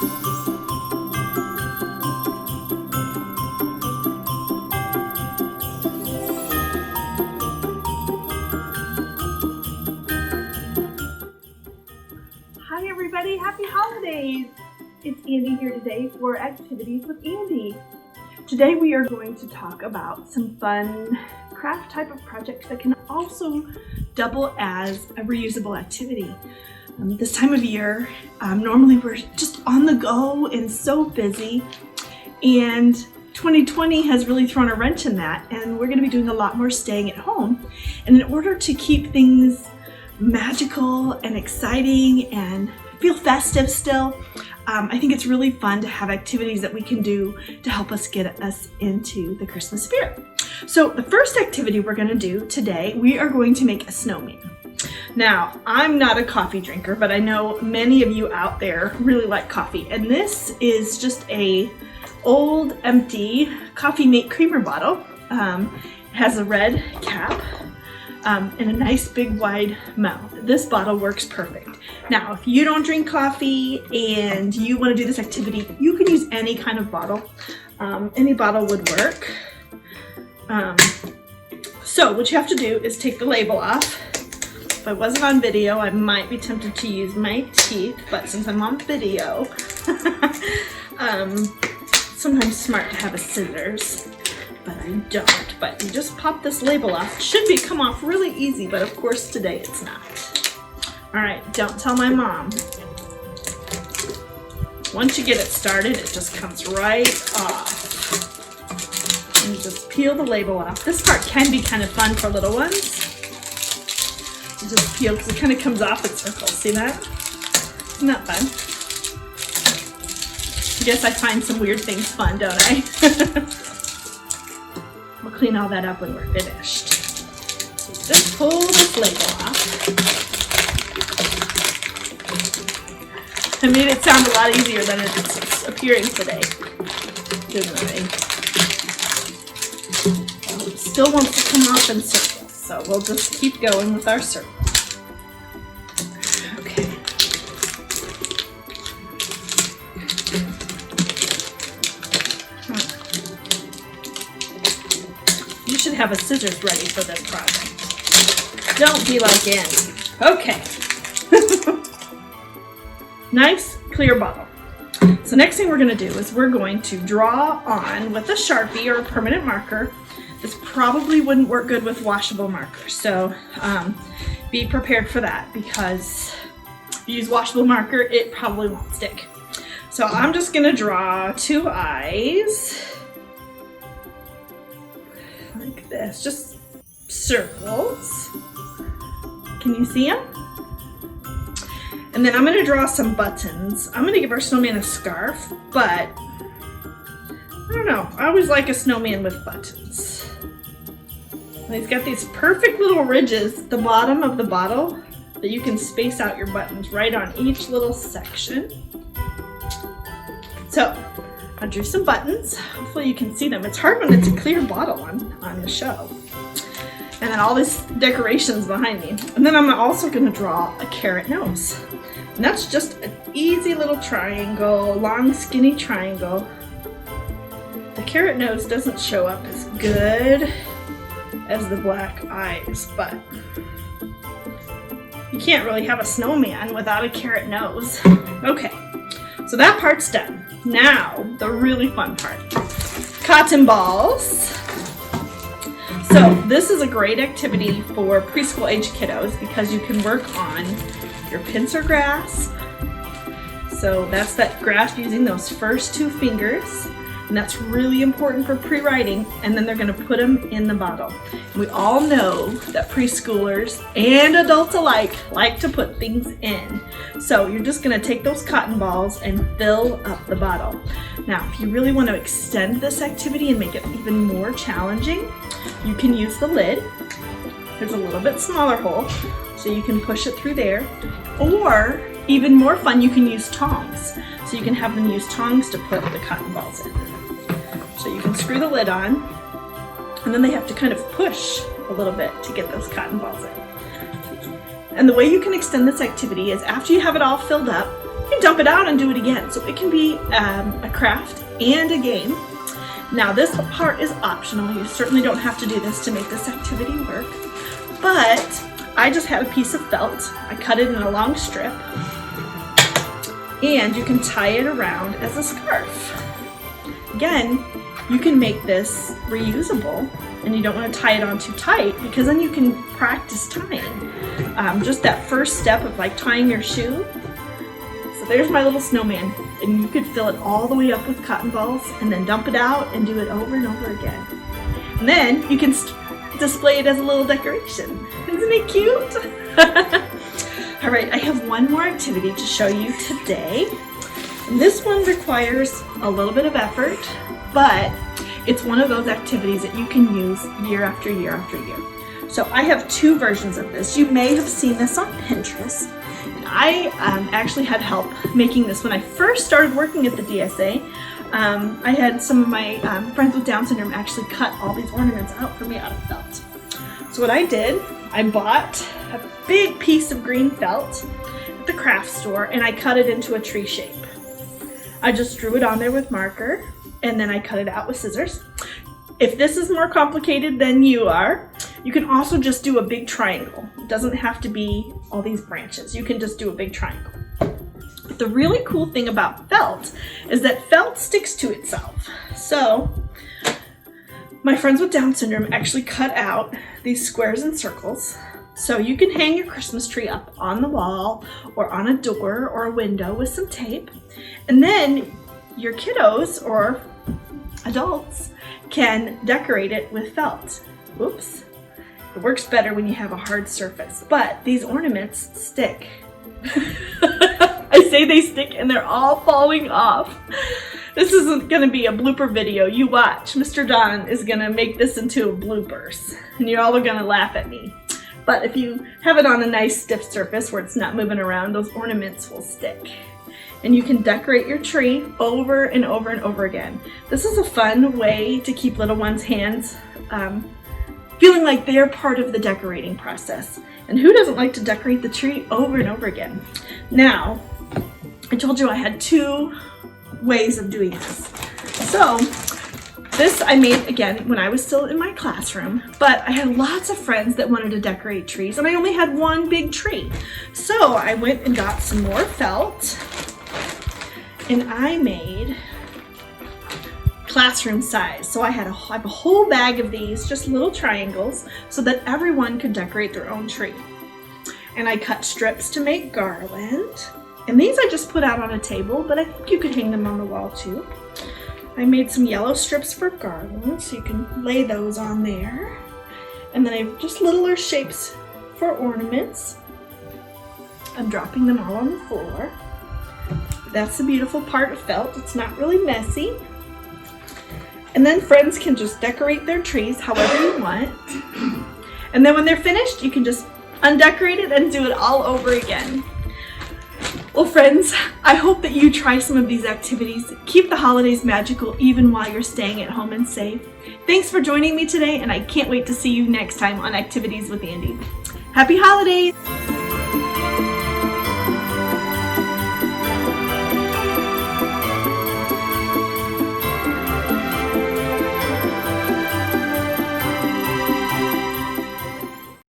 Hi everybody, happy holidays! It's Andi here today for Activities with Andi. Today we are going to talk about some fun craft type of projects that can also double as a reusable activity. This time of year, normally we're just on the go and so busy, and 2020 has really thrown a wrench in that, and we're going to be doing a lot more staying at home. And in order to keep things magical and exciting and feel festive still, I think it's really fun to have activities that we can do to help us get us into the Christmas spirit. So the first activity we're going to do today, we are going to make a snowman. Now, I'm not a coffee drinker, but I know many of you out there really like coffee, and this is just a old empty Coffee Mate creamer bottle. It has a red cap and a nice big wide mouth. This bottle works perfect. Now, if you don't drink coffee and you want to do this activity, you can use any kind of bottle. Any bottle would work. So what you have to do is take the label off. If I wasn't on video, I might be tempted to use my teeth, but since I'm on video, sometimes smart to have a scissors. But I don't. But you just pop this label off. It should come off really easy, but of course today it's not. All right, don't tell my mom. Once you get it started, it just comes right off. And you just peel the label off. This part can be kind of fun for little ones. You just peel because it kind of comes off in circles. See that? Isn't that fun? I guess I find some weird things fun, don't I? We'll clean all that up when we're finished. So just pull this label off. I made it sound a lot easier than it's appearing today, didn't I? Well, it still wants to come off in circles, so we'll just keep going with our circle. Okay. You should have a scissors ready for this project. Don't be like Andi. Okay. Nice, clear bottle. So next thing we're going to do is we're going to draw on with a Sharpie or a permanent marker. This probably wouldn't work good with washable markers, so be prepared for that, because if you use washable marker, it probably won't stick. So I'm just going to draw two eyes. Like this, just circles. Can you see them? And then I'm going to draw some buttons. I'm going to give our snowman a scarf, but I don't know. I always like a snowman with buttons. And he's got these perfect little ridges at the bottom of the bottle that you can space out your buttons right on each little section. So I drew some buttons. Hopefully you can see them. It's hard when it's a clear bottle on the show. And then all these decorations behind me. And then I'm also going to draw a carrot nose. And that's just an easy little triangle, long skinny triangle. The carrot nose doesn't show up as good as the black eyes, but you can't really have a snowman without a carrot nose. Okay, so that part's done. Now, the really fun part. Cotton balls. So this is a great activity for preschool age kiddos because you can work on your pincer grasp. So that's that grasp using those first two fingers, and that's really important for pre-writing, and then they're going to put them in the bottle. We all know that preschoolers and adults alike like to put things in. So you're just going to take those cotton balls and fill up the bottle. Now, if you really want to extend this activity and make it even more challenging, you can use the lid. There's a little bit smaller hole, so you can push it through there. Or, even more fun, you can use tongs. So you can have them use tongs to put the cotton balls in. So you can screw the lid on, and then they have to kind of push a little bit to get those cotton balls in. And the way you can extend this activity is after you have it all filled up, can dump it out and do it again. So it can be a craft and a game. Now this part is optional. You certainly don't have to do this to make this activity work. But I just had a piece of felt. I cut it in a long strip. And you can tie it around as a scarf. Again, you can make this reusable, and you don't want to tie it on too tight because then you can practice tying. Just that first step of like tying your shoe. So there's my little snowman, and you could fill it all the way up with cotton balls and then dump it out and do it over and over again. And then you can display it as a little decoration. Isn't it cute? All right, I have one more activity to show you today. And this one requires a little bit of effort, but it's one of those activities that you can use year after year after year. So I have two versions of this. You may have seen this on Pinterest. And I actually had help making this when I first started working at the DSA. I had some of my friends with Down syndrome actually cut all these ornaments out for me out of felt. So what I did, I bought a big piece of green felt at the craft store and I cut it into a tree shape. I just drew it on there with marker and then I cut it out with scissors. If this is more complicated than you are, you can also just do a big triangle. It doesn't have to be all these branches. You can just do a big triangle. But the really cool thing about felt is that felt sticks to itself. So my friends with Down syndrome actually cut out these squares and circles. So you can hang your Christmas tree up on the wall or on a door or a window with some tape. And then your kiddos or adults can decorate it with felt. Whoops. It works better when you have a hard surface, but these ornaments stick. I say they stick and they're all falling off. This isn't going to be a blooper video. You watch. Mr. Don is going to make this into a bloopers and you're all going to laugh at me. But if you have it on a nice stiff surface where it's not moving around, those ornaments will stick. And you can decorate your tree over and over and over again. This is a fun way to keep little ones' hands feeling like they're part of the decorating process. And who doesn't like to decorate the tree over and over again? Now, I told you I had two ways of doing this. So this I made again when I was still in my classroom, but I had lots of friends that wanted to decorate trees and I only had one big tree. So I went and got some more felt and I made classroom size. So I have a whole bag of these, just little triangles, so that everyone could decorate their own tree. And I cut strips to make garland. And these I just put out on a table, but I think you could hang them on the wall too. I made some yellow strips for garland, so you can lay those on there. And then I have just littler shapes for ornaments. I'm dropping them all on the floor. That's the beautiful part of felt. It's not really messy. And then friends can just decorate their trees however you want. And then when they're finished, you can just undecorate it and do it all over again. Well, friends, I hope that you try some of these activities. Keep the holidays magical even while you're staying at home and safe. Thanks for joining me today, and I can't wait to see you next time on Activities with Andi. Happy holidays!